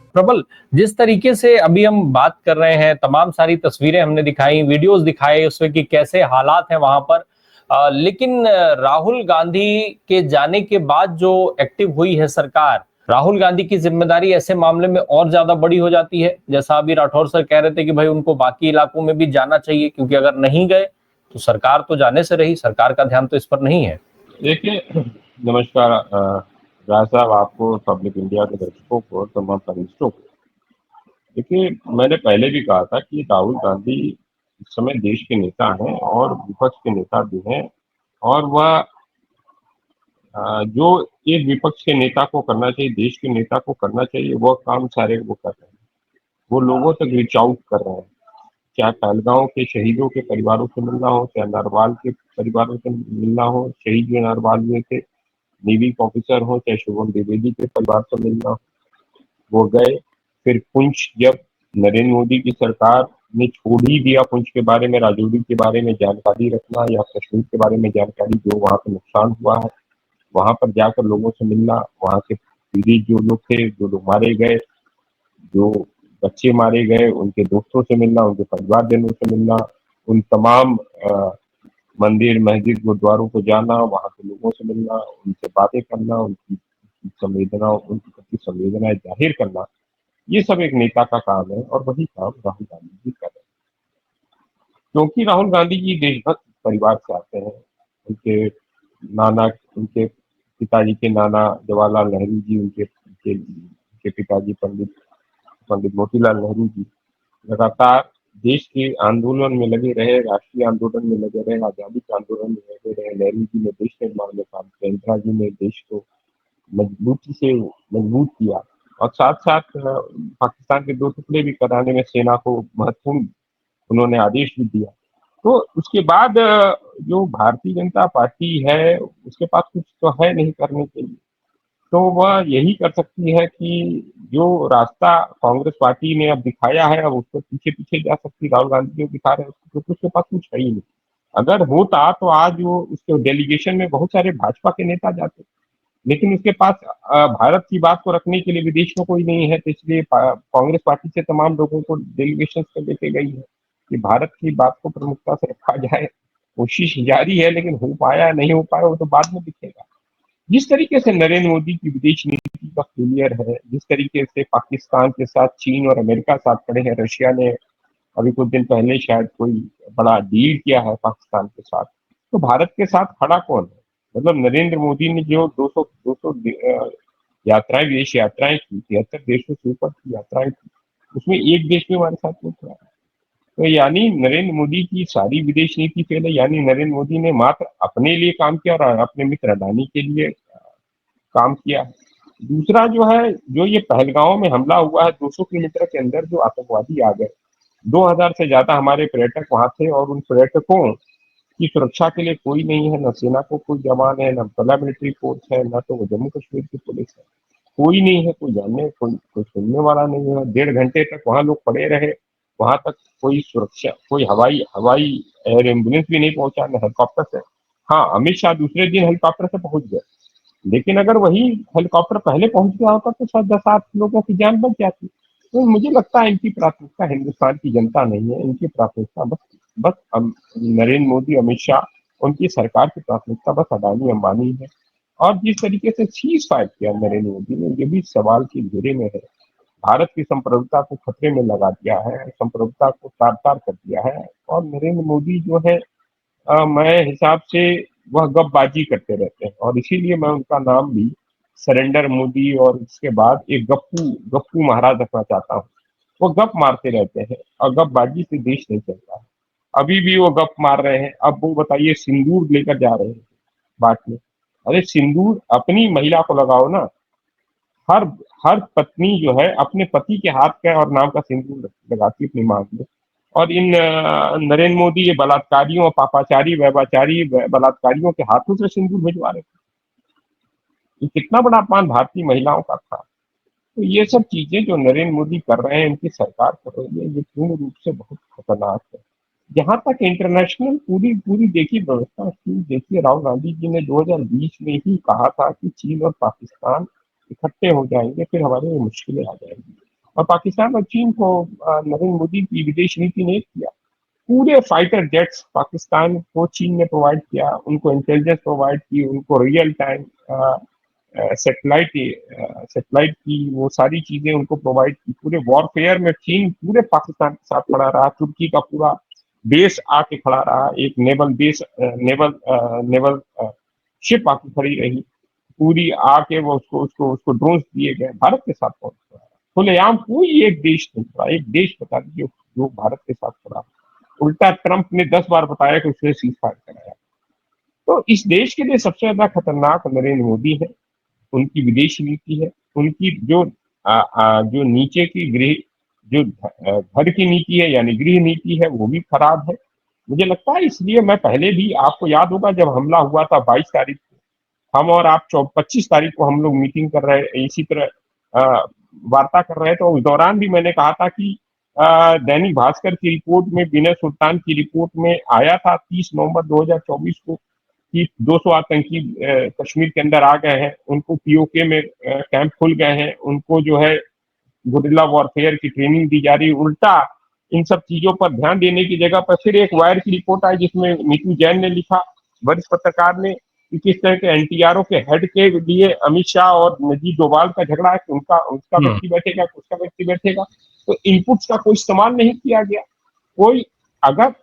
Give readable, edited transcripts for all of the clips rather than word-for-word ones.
प्रबल, जिस तरीके से अभी हम बात कर रहे हैं, तमाम सारी तस्वीरें हमने दिखाई, वीडियोस दिखाए उसमें कि कैसे हालात हैं वहां पर। लेकिन राहुल गांधी के जाने के बाद जो एक्टिव हुई है सरकार, राहुल गांधी की जिम्मेदारी ऐसे मामले में और ज्यादा बड़ी हो जाती है। जैसा अभी राठौर सर कह रहे थे कि भाई उनको बाकी इलाकों में भी जाना चाहिए, क्योंकि अगर नहीं गए तो सरकार तो जाने से रही, सरकार का ध्यान तो इस पर नहीं है। देखिए, नमस्कार राज साहब, आपको, पब्लिक इंडिया के दर्शकों को, तमाम पैनलिस्टों को। देखिए, मैंने पहले भी कहा था कि राहुल गांधी इस समय देश के नेता हैं और विपक्ष के नेता भी हैं, और वह जो एक विपक्ष के नेता को करना चाहिए, देश के नेता को करना चाहिए, वह काम सारे वो कर रहे हैं। वो लोगों तक रीच आउट कर रहे हैं, चाहे पहलगांव के शहीदों के परिवारों से मिलना हो, चाहे नरवाल के परिवारों से मिलना हो, शहीद जो नरवाल हुए थे, नेवी के ऑफिसर हो, चाहे शुभम द्विवेदी के परिवार से मिलना हो, वो गए। फिर पुंछ, जब नरेंद्र मोदी की सरकार ने छोड़ ही दिया पुंछ के बारे में, राजौरी के बारे में जानकारी रखना, या कश्मीर के बारे में जानकारी, जो वहाँ पे नुकसान हुआ है, वहां पर जाकर लोगों से मिलना, वहां के पीड़ित जो लोग थे, जो लोग मारे गए, जो बच्चे मारे गए, उनके दोस्तों से मिलना, उनके परिवारजनों से मिलना, उन तमाम मंदिर, मस्जिद, गुरुद्वारों को जाना, वहाँ के लोगों से मिलना, उनसे बातें करना, उनकी संवेदना, उनकी प्रति संवेदनाएं जाहिर करना, ये सब एक नेता का काम है, और वही काम राहुल गांधी जी कर रहे हैं। क्योंकि राहुल गांधी जी देशभक्त परिवार से आते हैं। उनके नाना, उनके पिताजी के नाना जवाहरलाल नेहरू जी, उनके पिताजी पंडित पंडित मोतीलाल नेहरू जी लगातार देश के आंदोलन में लगे रहे, राष्ट्रीय आंदोलन में लगे रहे, आजादी के आंदोलन में लगे रहे। नेहरू जी ने देश निर्माण में काम किया, इंदिरा जी ने देश को मजबूती से मजबूत किया, और साथ साथ पाकिस्तान के दो टुकड़े भी कराने में सेना को महत्वपूर्ण उन्होंने आदेश भी दिया। तो उसके बाद जो भारतीय जनता पार्टी है, उसके पास कुछ तो है नहीं करने के लिए, तो वह यही कर सकती है कि जो रास्ता कांग्रेस पार्टी ने अब दिखाया है, अब उसको पीछे पीछे जा सकती है। राहुल गांधी जो दिखा रहे हैं, क्योंकि उसके पास कुछ है ही नहीं। अगर होता तो आज वो उसके डेलीगेशन में बहुत सारे भाजपा के नेता जाते, लेकिन उसके पास भारत की बात को रखने के लिए विदेश में कोई नहीं है, तो इसलिए कांग्रेस पार्टी से तमाम लोगों को डेलीगेशन पे लेके गई है कि भारत की बात को प्रमुखता से रखा जाए। कोशिश जारी है, लेकिन हो पाया नहीं हो पाया वो तो बाद में दिखेगा। जिस तरीके से नरेंद्र मोदी की विदेश नीति का फेलियर है, जिस तरीके से पाकिस्तान के साथ चीन और अमेरिका साथ खड़े हैं, रशिया ने अभी कुछ दिन पहले शायद कोई बड़ा डील किया है पाकिस्तान के साथ, तो भारत के साथ खड़ा कौन है? मतलब नरेंद्र मोदी ने जो 200 यात्राएं, विदेश यात्राएं की, 73 देशों से ऊपर की यात्राएं की, उसमें एक देश भी हमारे साथ नहीं खड़ा है। तो यानी नरेंद्र मोदी की सारी विदेश नीति फेल है, यानी नरेंद्र मोदी ने मात्र अपने लिए काम किया और अपने मित्र अडानी के लिए काम किया है। दूसरा जो है, जो ये पहलगांव में हमला हुआ है, 200 किलोमीटर के अंदर जो आतंकवादी आ गए, 2000 से ज्यादा हमारे पर्यटक वहां थे, और उन पर्यटकों की सुरक्षा के लिए कोई नहीं है, न सेना को कोई जवान है, न पैरामिलिट्री फोर्स है, न तो वो जम्मू कश्मीर की पुलिस है। कोई नहीं है, कोई जानने, कोई सुनने वाला नहीं है। 1.5 घंटे तक वहां लोग पड़े रहे, वहां तक कोई सुरक्षा, कोई हवाई हवाई एयर एम्बुलेंस भी नहीं पहुंचा, न हेलीकॉप्टर से। हाँ, अमित शाह दूसरे दिन हेलीकॉप्टर से पहुंच गए, लेकिन अगर वही हेलीकॉप्टर पहले पहुंच गया होता तो शायद 10-8 लोगों की जान बच जाती। तो मुझे लगता है इनकी प्राथमिकता हिंदुस्तान की जनता नहीं है, इनकी प्राथमिकता बस बस नरेंद्र मोदी, अमित शाह, उनकी सरकार की प्राथमिकता बस अडानी अंबानी है। और जिस तरीके से सीज फायर किया नरेंद्र मोदी ने, ये भी सवाल के घेरे में है। भारत की संप्रभुता को खतरे में लगा दिया है, संप्रभुता को तार तार कर दिया है। और नरेंद्र मोदी जो है, मैं हिसाब से वह गपबाजी करते रहते हैं, और इसीलिए मैं उनका नाम भी सरेंडर मोदी और इसके बाद एक गप्पू गप्पू महाराज रखना चाहता हूँ। वो गप मारते रहते हैं, और गपबाजी से देश नहीं चलता है। अभी भी वो गप मार रहे हैं। अब वो बताइए, सिंदूर लेकर जा रहे हैं बांटने। अरे सिंदूर अपनी महिला को लगाओ ना। हर हर पत्नी जो है अपने पति के हाथ का और नाम का सिंदूर लगाती है अपनी मांग में। और इन नरेंद्र मोदी ये बलात्कारियों, पापाचारी, व्यभिचारी, बलात्कारियों के हाथों से सिंदूर भिजवा रहे थे। ये कितना बड़ा अपमान भारतीय महिलाओं का था। तो ये सब चीजें जो नरेंद्र मोदी कर रहे हैं, इनकी सरकार कर रही है, ये पूर्ण रूप से बहुत खतरनाक है। जहां तक इंटरनेशनल पूरी पूरी देखिए व्यवस्था की, देखिए राहुल गांधी जी ने 2020 में ही कहा था कि चीन और पाकिस्तान इकट्ठे हो जाएंगे, फिर हमारे लिए मुश्किलें आ जाएंगी। और पाकिस्तान और चीन को नरेंद्र मोदी की विदेश नीति ने किया। पूरे फाइटर जेट्स पाकिस्तान को चीन ने प्रोवाइड किया, उनको इंटेलिजेंस प्रोवाइड की, उनको रियल टाइम सेटेलाइट सेटेलाइट की वो सारी चीजें उनको प्रोवाइड की। पूरे वॉरफेयर में चीन पूरे पाकिस्तान के साथ खड़ा रहा। तुर्की का पूरा बेस आके खड़ा रहा, एक नेवल बेस नेवल शिप आके खड़ी रही पूरी, आके वो उसको उसको उसको ड्रोन दिए गए, भारत के साथ पहुंच रहा है खुलेआम। कोई एक देश नहीं खड़ा, एक देश बता दीजिए जो भारत के साथ खड़ा। उल्टा ट्रंप ने 10 बार बताया कि उसने सीज फायर कराया। तो इस देश के लिए सबसे ज्यादा खतरनाक नरेंद्र मोदी है, उनकी विदेश नीति है, उनकी जो नीचे की गृह जो घर की नीति है यानी गृह नीति है वो भी खराब है। मुझे लगता है इसलिए मैं पहले भी, आपको याद होगा जब हमला हुआ था 22 तारीख को, हम और आप 25 तारीख को हम लोग मीटिंग कर रहे इसी तरह वार्ता कर रहे थे। उस दौरान भी मैंने कहा था कि दैनिक भास्कर की रिपोर्ट में, विनय सुल्तान की रिपोर्ट में आया था 30 नवंबर 2024 को कि 200 आतंकी कश्मीर के अंदर आ गए हैं, उनको पीओके में कैंप खुल गए हैं, उनको जो है गुरिल्ला वॉरफेयर की ट्रेनिंग दी जा रही है। उल्टा इन सब चीजों पर ध्यान देने की जगह पर फिर एक वायर की रिपोर्ट आई जिसमें नीतू जैन ने लिखा, वरिष्ठ पत्रकार ने, कि किस तरह के एनटीआरओ के हेड के लिए अमित शाह और नजीब डोभाल का झगड़ा है कि उनका उसका व्यक्ति बैठेगा, उसका व्यक्ति बैठेगा। तो इनपुट्स का कोई इस्तेमाल नहीं किया गया। कोई अगर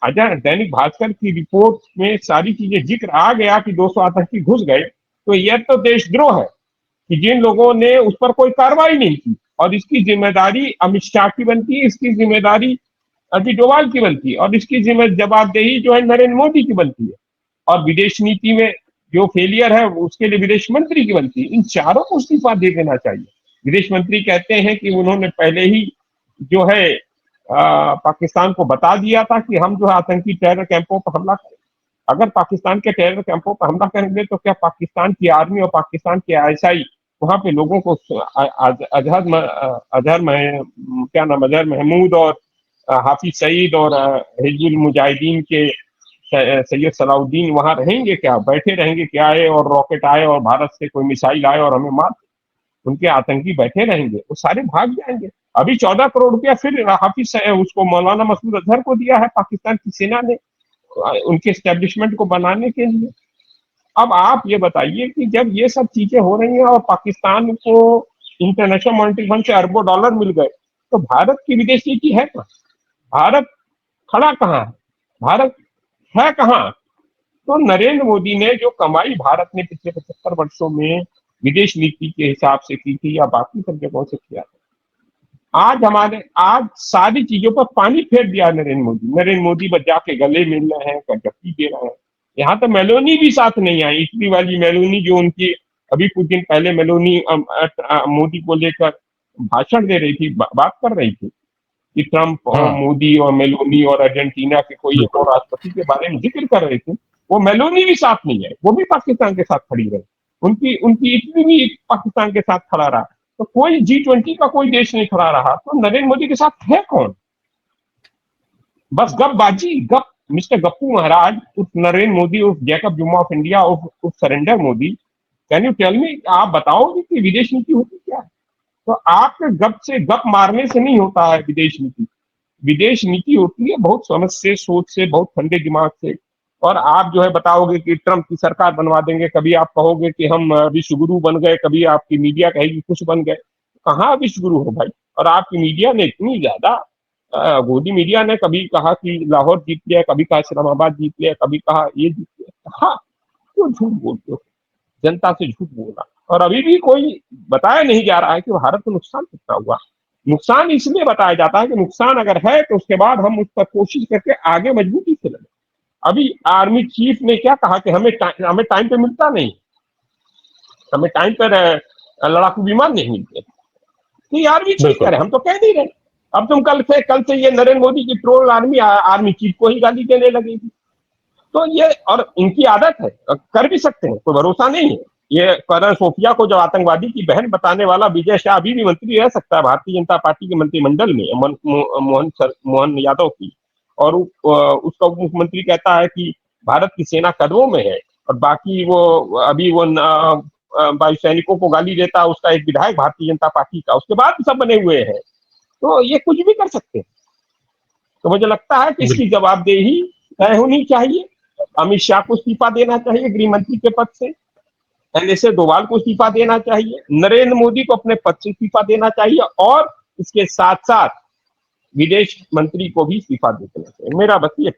अजय दैनिक भास्कर की रिपोर्ट में सारी चीजें जिक्र आ गया कि 200 आतंकी घुस गए, तो यह तो देशद्रोह है कि जिन लोगों ने उस पर कोई कार्रवाई नहीं की, और इसकी जिम्मेदारी अमित शाह की बनती है, इसकी जिम्मेदारी अजीत डोभाल की बनती है, और इसकी जवाबदेही जो है नरेंद्र मोदी की बनती है, और विदेश नीति में जो फेलियर है उसके लिए विदेश मंत्री की बनती है। इन चारों को इस्तीफा दे देना चाहिए। विदेश मंत्री कहते हैं कि उन्होंने पहले ही जो है पाकिस्तान को बता दिया था कि हम जो है आतंकी टेरर कैंपों पर हमला करें। अगर पाकिस्तान के टेरर कैंपों पर हमला करेंगे तो क्या पाकिस्तान की आर्मी और पाकिस्तान के आईएसआई वहां पे लोगों को क्या नाम, अजहर महमूद और हाफिज सईद और हिजबुल मुजाहिदीन के सैयद सलाउद्दीन वहां रहेंगे क्या, बैठे रहेंगे क्या आए और रॉकेट आए और भारत से कोई मिसाइल आए और हमें मार, उनके आतंकी बैठे रहेंगे? वो सारे भाग जाएंगे। अभी 14 करोड़ रुपया फिर हाफिज उसको मौलाना मसूद अजहर को दिया है पाकिस्तान की सेना ने उनके एस्टेब्लिशमेंट को बनाने के लिए। अब आप ये बताइए कि जब ये सब चीजें हो रही हैं और पाकिस्तान को इंटरनेशनल मॉनिटरी फंड से अरबों डॉलर मिल गए, तो भारत की विदेश नीति है कहाँ? भारत खड़ा कहाँ है? भारत है कहाँ? तो नरेंद्र मोदी ने जो कमाई भारत ने पिछले 75 वर्षों में विदेश नीति के हिसाब से की थी या बाकी सब जगहों से किया था, आज सारी चीजों पर पानी फेर दिया नरेंद्र मोदी। नरेंद्र मोदी बस जाके गले मिल रहे हैं, गद्दी दे रहे हैं। यहाँ तो मेलोनी भी साथ नहीं आई, इटली वाली मेलोनी जो उनकी अभी कुछ दिन पहले मेलोनी मोदी को लेकर भाषण दे रही थी, बात कर रही थी कि ट्रंप और मोदी और मेलोनी और अर्जेंटीना के कोई एक और राष्ट्रपति के बारे में जिक्र कर रहे थे। वो मेलोनी भी साथ नहीं है, वो भी पाकिस्तान के साथ खड़ी रही। उनकी उनकी इटली भी पाकिस्तान के साथ खड़ा रहा। तो कोई G20 का कोई देश नहीं खड़ा रहा, तो नरेंद्र मोदी के साथ है कौन? बस गपबाजी, गप मिस्टर गप्पू महाराज, उस नरेंद्र मोदी, उस जैकब जुमा ऑफ इंडिया, उस surrender Modi. Can you tell me, आप बताओगे कि विदेश नीति होती क्या है? तो आपके गप से, गप मारने से नहीं होता है विदेश नीति। विदेश नीति होती है बहुत समझ से, सोच से, बहुत ठंडे दिमाग से। और आप जो है बताओगे कि ट्रंप की सरकार बनवा देंगे, कभी आप कहोगे कि हम विश्व गुरु बन गए, कभी आपकी मीडिया कहेगी कुछ बन गए। कहाँ विश्व गुरु हो भाई? और आपकी मीडिया ने इतनी ज्यादा, गोदी मीडिया ने कभी कहा कि लाहौर जीत लिया, कभी कहा इस्लामाबाद जीत लिया, कभी कहा ये जीत लिया। कहा क्यों झूठ बोलते हो? जनता से झूठ बोला। और अभी भी कोई बताया नहीं जा रहा है कि भारत को नुकसान कितना हुआ। नुकसान इसलिए बताया जाता है कि नुकसान अगर है तो उसके बाद हम उस पर कोशिश करके आगे मजबूती से लड़े। अभी आर्मी चीफ ने क्या कहा कि हमें टाइम पे मिलता नहीं, हमें टाइम पर लड़ाकू विमान नहीं मिलते। तो ये आर्मी चीफ करे, हम तो कह नहीं रहे। अब तुम कल से ये नरेंद्र मोदी की ट्रोल आर्मी चीफ को ही गाली देने लगेगी। तो ये, और इनकी आदत है, कर भी सकते हैं, कोई भरोसा नहीं है। ये कर्नल सोफिया को जो आतंकवादी की बहन बताने वाला विजय शाह अभी भी मंत्री रह सकता है भारतीय जनता पार्टी के मंत्रिमंडल में, मोहन यादव की। और उसका उप मुख्यमंत्री कहता है कि भारत की सेना कदमों में है, और बाकी वो अभी वो वायु सैनिकों को गाली देता है, उसका एक विधायक भारतीय जनता पार्टी का, उसके बाद भी सब बने हुए हैं, तो ये कुछ भी कर सकते हैं। तो मुझे लगता है कि इसकी जवाबदेही तय होनी चाहिए। अमित शाह को इस्तीफा देना चाहिए गृह मंत्री के पद से, एनएसए डोभाल को इस्तीफा देना चाहिए, नरेंद्र मोदी को अपने पद से इस्तीफा देना चाहिए, और इसके साथ साथ विदेश मंत्री को भी इस्तीफा देना चाहिए। मेरा बस ये